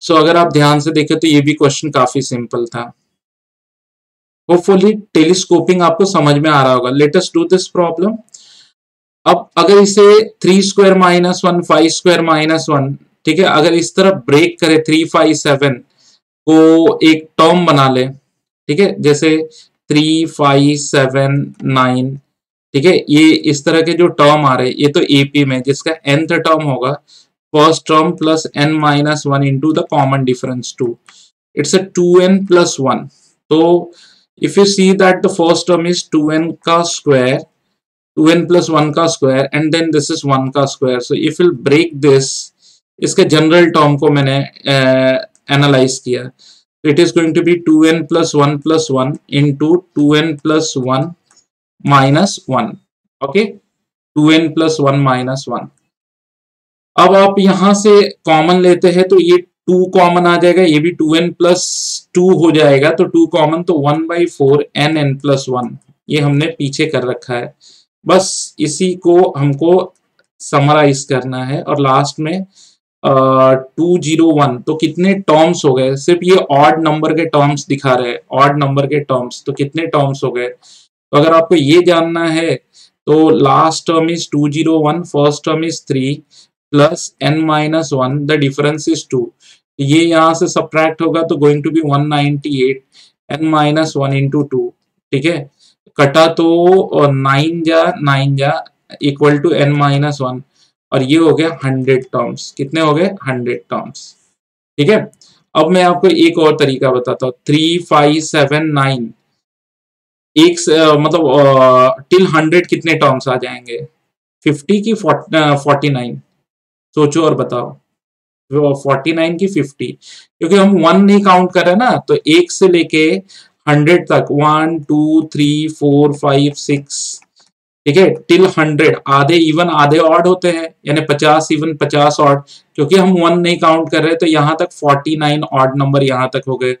सो अगर आप ध्यान से देखें तो ये भी क्वेश्चन काफी सिंपल था. होपफुली टेलीस्कोपिंग आपको समझ में आ रहा होगा। Let us do this problem. अब अगर इसे 3 स्क्वायर माइनस 1 5 स्क्वायर माइनस 1, ठीक है, अगर इस तरह ब्रेक करे 3 5 7 को एक टर्म बना ले, ठीक है, जैसे 3 5 7 9, ठीक है, ये इस तरह के जो टर्म आ रहे हैं ये तो एपी में, जिसका nth टर्म होगा first term plus n minus 1 into the common difference 2, it's a 2n plus 1। तो if you see that the first term is 2n का स्क्वायर, 2n plus 1 का square and then this is 1 का square, so if you break this, इसके general term को मैंने analyse किया, it is going to be 2n plus 1 into 2n plus 1 minus 1, okay, 2n plus 1 minus 1। अब आप यहां से कॉमन लेते हैं तो ये 2 कॉमन आ जाएगा, ये भी 2n plus 2 हो जाएगा, तो 2 कॉमन, तो 1/4 nn plus 1, ये हमने पीछे कर रखा है। बस इसी को हमको समराइज करना है और लास्ट में 201, तो कितने टर्म्स हो गए, सिर्फ ये ऑड नंबर के टर्म्स दिखा रहे हैं, ऑड नंबर के टर्म्स, तो कितने टर्म्स हो गए। तो अगर आपको ये जानना है तो last term is 201, first term is 3 plus n minus 1, the difference is 2, ये यहां से सब्ट्रैक्ट होगा तो going to be 198 n minus 1 into 2, ठीक है, कटा तो 9 जा इक्वल टू n माइनस 1, और ये हो गया 100 टर्म्स। कितने हो गए? 100 टर्म्स, ठीक है। अब मैं आपको एक और तरीका बताता हूँ, 3 5 7 9, एक मतलब टिल 100 कितने टर्म्स आ जाएंगे, 50 की 49, सोचो और बताओ। 49 की 50, क्योंकि हम 1 नहीं काउंट कर रहे ना, तो 1 से लेके 100 तक 1 2 3 4 5 6, ठीक है, टिल 100, आधे इवन आधे ऑड होते हैं, यानी 50 इवन 50 ऑड, क्योंकि हम 1 नहीं काउंट कर रहे तो यहाँ तक 49 ऑड नंबर यहाँ तक हो गए।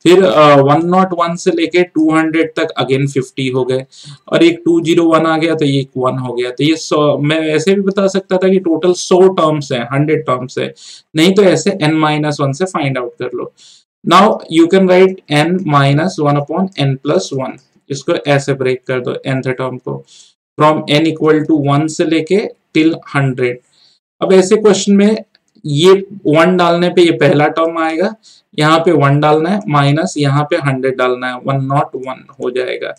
फिर 101 से लेके 200 तक अगेन 50 हो गए, और एक 201 आ गया तो ये 1 हो गया। तो ये 100, मैं ऐसे भी बता सकता था कि टोटल 100 टर्म्स है, 100 टर्म्स है, नहीं तो ऐसे n-1 से फाइंड आउट कर लो। Now you can write n-1 upon n+1, इसको ऐसे ब्रेक कर दो nth टर्म को, फ्रॉम n इक्वल टू 1 से लेके टिल 100। अब ऐसे क्वेश्चन में ये 1 डालने पे ये पहला टर्म आएगा, यहाँ पे 1 डालना है, माइनस यहाँ पे 100 डालना है, 101 हो जाएगा।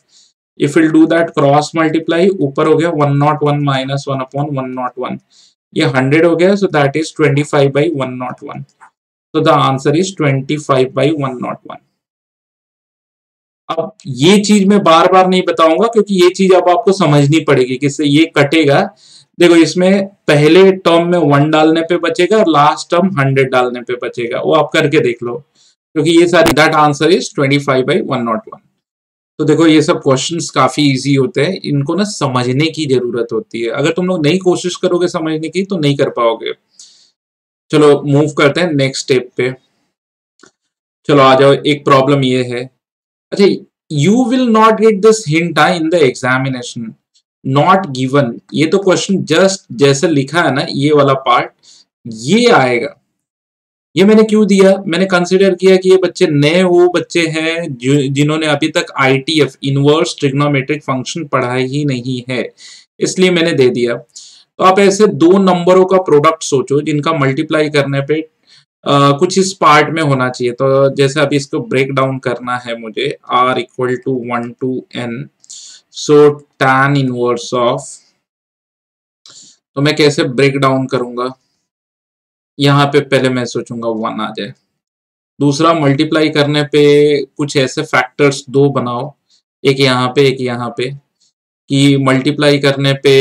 If will do that cross multiply, ऊपर हो गया 101 माइनस 1 अपॉन 101, ये 100 हो गया, so that is 25/101, so the answer is 25/101। अब ये चीज मैं बार बार नहीं बताऊंगा, क्योंकि ये चीज अब आपको समझनी पड़ेगी, किससे ये कटेगा। देखो इसमें पहले टर्म में 1 डालने पे बचेगा और लास्ट टर्म 100 डालने पे बचेगा, वो आप करके देख लो, क्योंकि ये सारी, दैट आंसर इज 25/101। तो देखो ये सब क्वेश्चंस काफी इजी होते हैं, इनको ना समझने की जरूरत होती है, अगर तुम लोग नई कोशिश करोगे समझने की तो नहीं कर पाओगे। चलो मूव करते हैं नेक्स्ट स्टेप पे। चलो आ जाओ, एक प्रॉब्लम ये है, अच्छा, you will not get this hint in the examination, not given, ये तो क्वेश्चन जस्ट जैसे लिखा है ना ये वाला पार्ट, ये आएगा। ये मैंने क्यों दिया, मैंने कंसिडर किया कि ये बच्चे नए वो बच्चे हैं जिन्होंने अभी तक ITF इनवर्स ट्रिग्नोमेट्रिक फंक्शन पढ़ा ही नहीं है, इसलिए मैंने दे दिया। तो आप ऐसे 2 नंबरों का प्रोडक्ट सोचो जिनका मल्टीप्लाई करने पे कुछ इस पार्ट में होना चाहिए। तो जैसे अभी इसको ब्रेक डाउन करना है मुझे, r equal to 1 to n, so tan inverse of, तो मैं कैसे ब्रेक डाउन करूंगा, यहाँ पे पहले मैं सोचूंगा 1 आ जाए, दूसरा मल्टीप्लाई करने पे कुछ ऐसे फैक्टर्स 2 बनाओ, एक यहाँ पे एक यहाँ पे, कि मल्टीप्लाई करने पे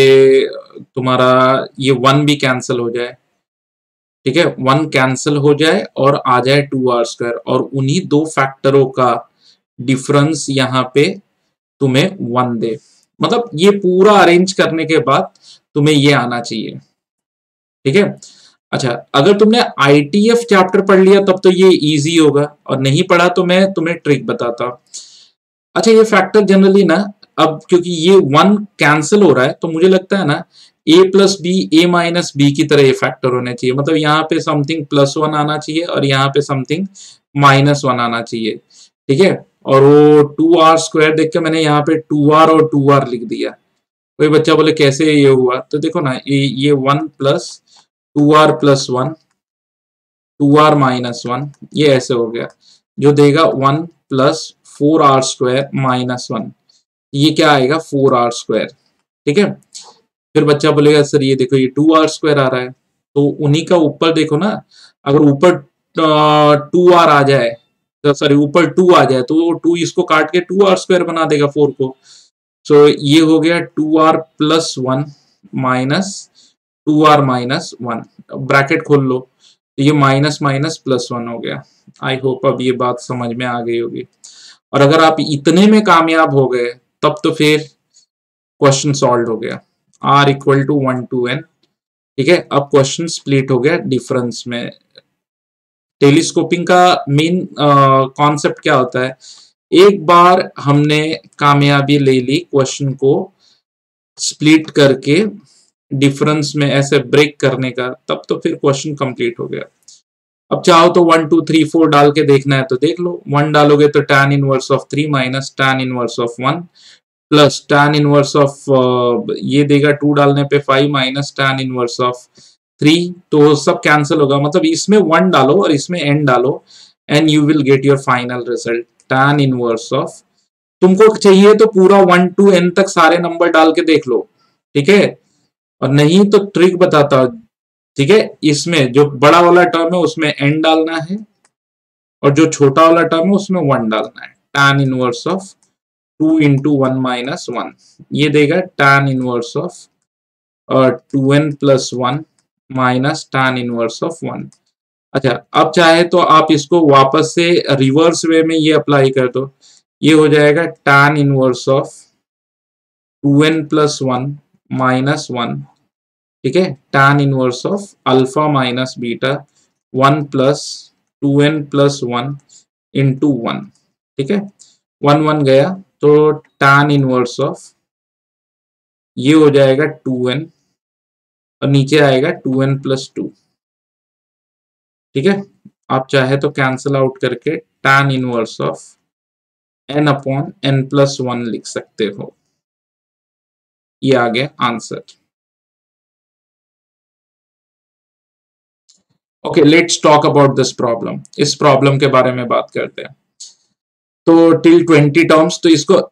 तुम्हारा ये 1 भी कैंसिल हो जाए, ठीक है, 1 कैंसिल हो जाए और आ जाए 2r², और उन्हीं 2 फैक्टरों का डिफरेंस यहाँ पे तुम्हें 1 दे। मतलब ये पूरा अरेंज करने के बाद तुम्हें ये आना चाहिए, ठीक है। अच्छा, अगर तुमने ITF चैप्टर पढ़ लिया तब तो ये इजी होगा, और नहीं पढ़ा तो मैं तुम्हें ट्रिक बताता। अच्छा, ये फैक्टर जनरली ना, अब क्योंकि ये 1 कैंसिल हो रहा है तो मुझे लगता है ना a+b a-b की तरह ये फैक्टर होने चाहिए, मतलब यहाँ पे समथिंग +1 आना चाहिए और यहाँ पे समथिंग -1 आना चाहिए, ठीक है। और वो 2r² देख के मैंने यहाँ पे 2r और 2r लिख दिया। कोई बच्चा बोले कैसे ये हुआ, तो देखो ना ये 1 प्लस 2r+1 2r-1 ये ऐसे हो गया, जो देगा 1 प्लस 4r² - 1, ये क्या आएगा 4r²। ठीक है, फिर बच्चा बोलेगा सर ये देखो ये 2r² आ रहा है, तो उन्हीं का ऊपर देखो ना, अगर ऊपर 2r आ जाए, तो सॉरी ऊपर 2 आ जाए, तो वो 2 इसको काट के 2r² बना देगा 4 को। सो ये हो गया 2r+1 माइनस 2r-1, ब्रैकेट खोल लो, तो ये माइनस माइनस +1 हो गया। आई होप अब ये बात समझ में आ गई होगी। और अगर आप इतने में कामयाब हो गए तब तो फिर क्वेश्चन सॉल्व हो गया। r = 1 to n। ठीक है, अब क्वेश्चन स्प्लिट हो गया डिफरेंस में। टेलीस्कोपिंग का मेन कॉन्सेप्ट क्या होता है, एक बार हमने कामयाबी ले ली क्वेश्चन को स्प्लिट करके डिफरेंस में ऐसे ब्रेक करने का, तब तो फिर क्वेश्चन कंप्लीट हो गया। अब चाहो तो 1 2 3 4 डाल के देखना है तो देख लो। 1 डालोगे तो tan inverse of 3 minus tan inverse of 1 plus tan inverse of ये देगा 2 डालने पे 5 माइनस tan इनवर्स ऑफ 3, तो सब कैंसिल होगा। मतलब इसमें 1 डालो और इसमें n डालो and you will get your final result tan inverse of. तुमको चाहिए तो पूरा 1 to n तक सारे नंबर डाल के देख लो, ठीक है, और नहीं तो ट्रिक बताता हूं। ठीक है, इसमें जो बड़ा वाला टर्म है उसमें n डालना है और जो छोटा वाला टर्म है उसमें 1 डालना है। tan इनवर्स ऑफ 2 × 1 - 1 ये देगा tan inverse of 2n + 1 minus tan inverse of 1। अच्छा, अब चाहे तो आप इसको वापस से रिवर्स वे में ये अप्लाई कर दो, ये हो जाएगा tan इनवर्स ऑफ 2n + 1 - 1। ठीक है, tan inverse of alpha minus beta 1 plus 2n + 1 × 1। ठीक है, 1 1 गया तो tan इनवर्स ऑफ ये हो जाएगा 2n और नीचे आएगा 2n + 2। ठीक है, आप चाहे तो कैंसिल आउट करके tan इनवर्स ऑफ n/n + 1 लिख सकते हो। ये आ गया answer. Okay, let's talk about this problem. इस प्रॉब्लम के बारे में बात करते हैं। तो टिल 20 टर्म्स, तो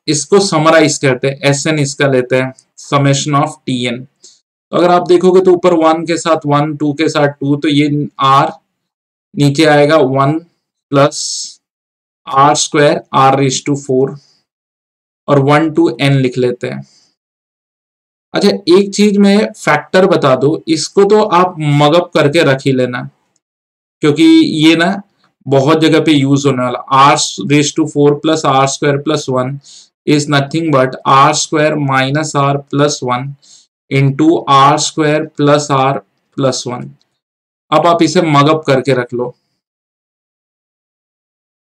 इसको समराइज करते हैं। Sn इसका लेते हैं समेशन ऑफ Tn। तो अगर आप देखोगे तो ऊपर 1 के साथ 1, 2 के साथ 2, तो ये r नीचे आएगा 1 प्लस r² r⁴ और 1 to n लिख लेते हैं। अच्छा, एक चीज मैं फैक्टर बता दूं, इसको तो आप मगअप करके रख ही लेना, क्योंकि ये ना बहुत जगह पे यूज होने वाला। r⁴ plus r² + 1 is nothing but r² - r+1 into r² + r+1। अब आप इसे मगअप करके रख लो,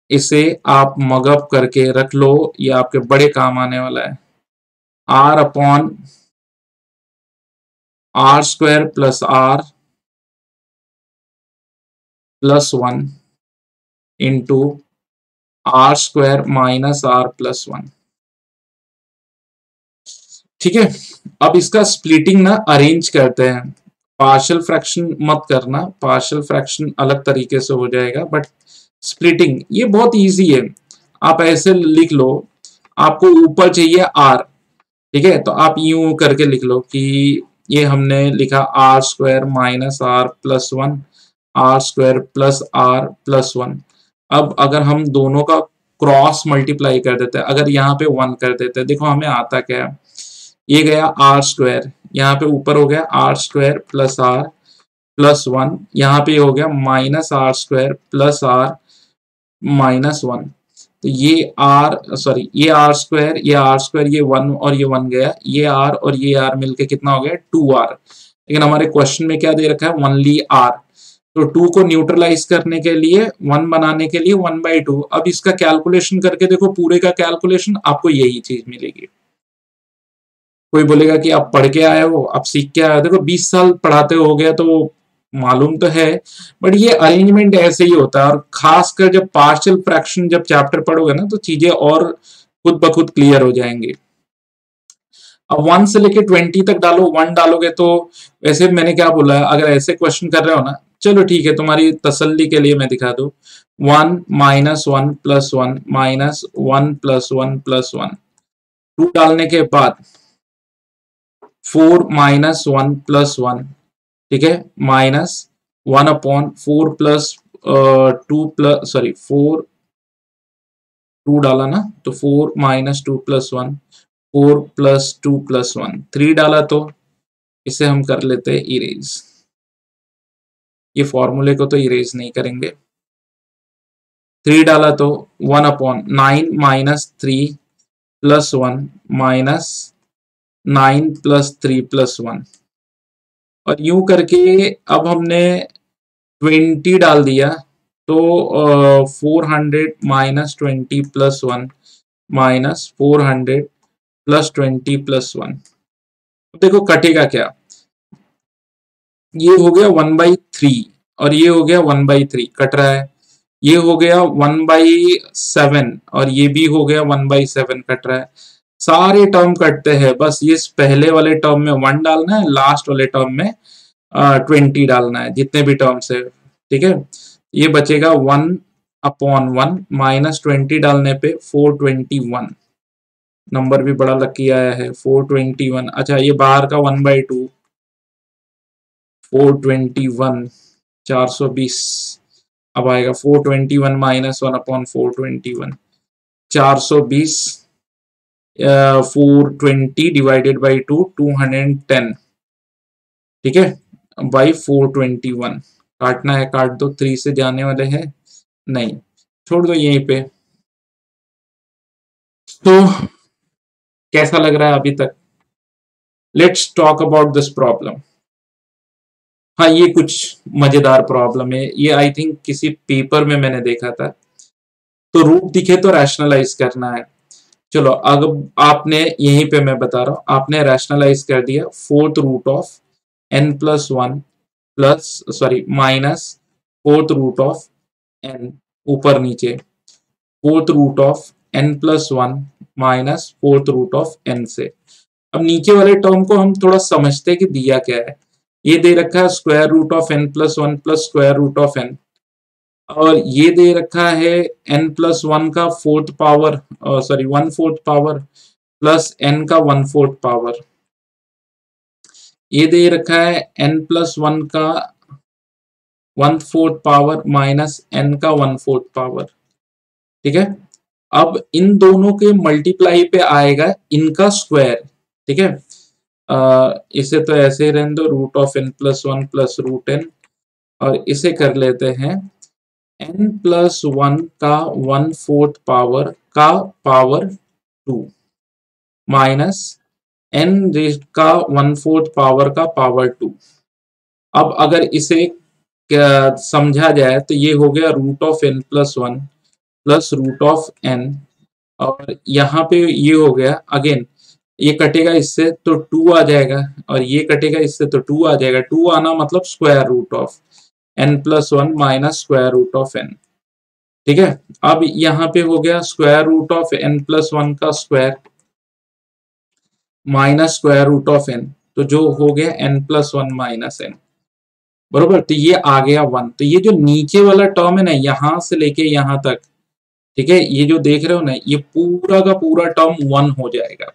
इसे आप मगअप करके रख लो, ये आपके बड़े काम आने वाला है। r/r² + r+1 into r² - r+1। ठीक है, अब इसका स्प्लिटिंग ना अरेंज करते हैं। पार्शियल फ्रैक्शन मत करना, पार्शियल फ्रैक्शन अलग तरीके से हो जाएगा, बट स्प्लिटिंग ये बहुत इजी है। आप ऐसे लिख लो, आपको ऊपर चाहिए r, ठीक है, तो आप यूं करके लिख लो कि ये हमने लिखा r² - r+1 r² + r+1। अब अगर हम दोनों का क्रॉस मल्टीप्लाई कर देते हैं, अगर यहाँ पे 1 कर देते हैं, देखो हमें आता क्या है, ये गया r², यहाँ पे ऊपर हो गया r² + r+1, यहाँ पे हो गया -r² + r-1। तो ये ये r², ये 1 और ये 1 गया, ये r और ये r मिलके कितना हो गया 2r। लेकिन हमारे क्वेश्चन में क्या दे रखा है, ओनली r। तो 2 को न्यूट्रलाइज करने के लिए, 1 बनाने के लिए 1/2। अब इसका कैलकुलेशन करके देखो, पूरे का कैलकुलेशन आपको यही चीज मिलेगी। कोई बोलेगा कि आप पढ़ के आए हो, आप सीख के आए हो, देखो 20 साल पढ़ाते हो गया तो मालूम तो है, बट ये अरेंजमेंट ऐसे ही होता है। और खासकर जब पार्शियल फ्रैक्शन जब चैप्टर पढ़ोगे ना तो चीजें और खुद ब खुद क्लियर हो जाएंगी। अब 1 से लेके 20 तक डालो, 1 डालोगे तो वैसे मैंने क्या बोला है, अगर ऐसे क्वेश्चन कर रहे हो ना, चलो ठीक है तुम्हारी तसल्ली के लिए मैं दिखा दूं, 1 minus 1 plus 1 minus 1 plus 1 plus 1, 2 डालने के बाद 4 माइनस 1 प्लस 1, ठीक है, minus 1 upon 4 plus 2 plus sorry 4, 2 डाला ना तो 4 माइनस 2 प्लस 1, 4 प्लस 2 प्लस 1, 3 डाला तो इसे हम कर लेते हैं इरेज। ये फॉर्मूले को तो इरेज नहीं करेंगे। 3 डाला तो 1 upon 9 minus 3 plus 1 minus 9 plus 3 plus 1, और यूं करके अब हमने 20 डाल दिया तो 400 minus 20 plus 1 minus 400 plus 20 plus 1। देखो कटेगा क्या, ये हो गया 1/3 और ये हो गया 1/3 कट रहा है, ये हो गया 1/7 और ये भी हो गया 1/7 कट रहा है। सारे टर्म कटते हैं, बस ये पहले वाले टर्म में 1 डालना है, लास्ट वाले टर्म में 20 डालना है, जितने भी टर्म्स है, ठीक है। ये बचेगा 1/1 माइनस 20 डालने पे 421, नंबर भी बड़ा लकी आया है 421। अच्छा ये बाहर का 1/2, 421, 420, अब आएगा 421 माइनस 1/421, 420, 420 डिवाइडेड बाई 2, 210, ठीक है, बाई 421। काटना है काट दो, 3 से जाने वाले हैं नहीं, छोड़ दो यहीं पे। तो कैसा लग रहा है अभी तक? Let's talk about this problem. हाँ ये कुछ मजेदार प्रॉब्लम है, ये आई थिंक किसी पेपर में मैंने देखा था। तो रूट दिखे तो रैशनलाइज करना है। चलो अगर आपने यहीं पे मैं बता रहा हूँ, आपने रैशनलाइज कर दिया 4th root of n plus 1 plus sorry minus 4th root of n, ऊपर नीचे 4th root of n plus 1 minus 4th root of n से। अब नीचे वाले टर्म को हम थोड़ा समझते हैं कि दिया क्या है। ये दे रखा है square root of n plus 1 plus square root of n, और ये दे रखा है n प्लस 1 का 4th power sorry 1/4 power plus n का 1/4 पावर, ये दे रखा है n प्लस 1 का 1/4 पावर माइनस n का 1/4 पावर, ठीक है। अब इन दोनों के मल्टीप्लाई पे आएगा इनका स्क्वायर, ठीक है। इसे तो ऐसे ही रहने दो, root of n plus 1 plus root n, और इसे कर लेते हैं n प्लस 1 का 1/4 पावर का पावर 2 माइनस n का 1/4 पावर का पावर 2। अब अगर इसे समझा जाए तो ये हो गया root of n plus 1 plus root of n, और यहाँ पे ये हो गया अगेन, ये कटेगा इससे तो 2 आ जाएगा, और ये कटेगा इससे तो 2 आ जाएगा, 2 आना मतलब square root of n plus 1 minus square root of n, ठीक है। अब यहाँ पे हो गया square root of n plus 1 का square minus square root of n, तो जो हो गया n प्लस 1 माइनस n, बरोबर। तो ये आ गया 1। तो ये जो नीचे वाला टर्म है ना, यहां से लेके यहां तक, ठीक है, ये जो देख रहे हो ना, ये पूरा का पूरा टर्म 1 हो जाएगा।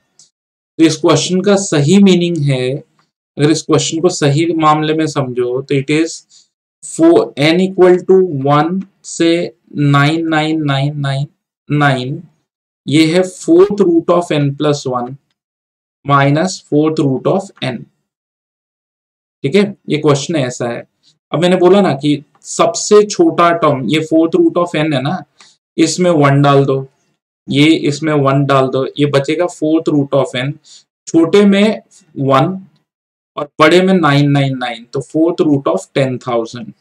तो इस क्वेश्चन का सही मीनिंग है, अगर इस क्वेश्चन को सही मामले में समझो तो it is for n equal to 1 से 9999, ये है 4th root of n plus 1 minus 4th root of n, ठीक है। ये क्वेश्चन ऐसा है। अब मैंने बोला ना कि सबसे छोटा टर्म ये 4th रूट ऑफ n है ना, इसमें 1 डाल दो, ये इसमें 1 डाल दो, ये बचेगा 4th रूट ऑफ n, छोटे में 1 और बड़े में 999, तो 4th रूट ऑफ 10,000।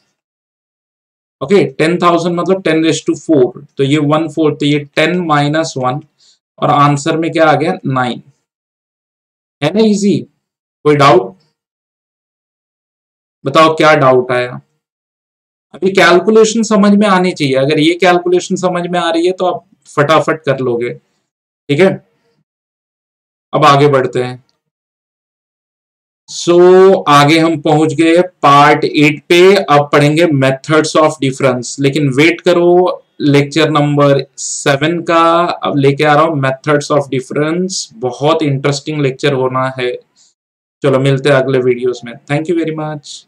ओके 10,000 मतलब 10⁴, तो ये 1/4, तो ये 10 माइनस 1, और आंसर में क्या आ गया 9, है ना इजी, कोई डाउट? बताओ क्या डाउट आया। अभी कैलकुलेशन समझ में आनी चाहिए, अगर ये कैलकुलेशन समझ में आ रही है तो आप फटाफट कर लोगे। ठीक है, अब आगे बढ़ते हैं। आगे हम पहुंच गए पार्ट 8 पे। अब पढ़ेंगे मेथड्स ऑफ डिफरेंस, लेकिन वेट करो, लेक्चर नंबर 7 का अब लेके आ रहा हूं, मेथड्स ऑफ डिफरेंस। बहुत इंटरेस्टिंग लेक्चर होना है। चलो मिलते हैं अगले वीडियोस में। Thank you very much.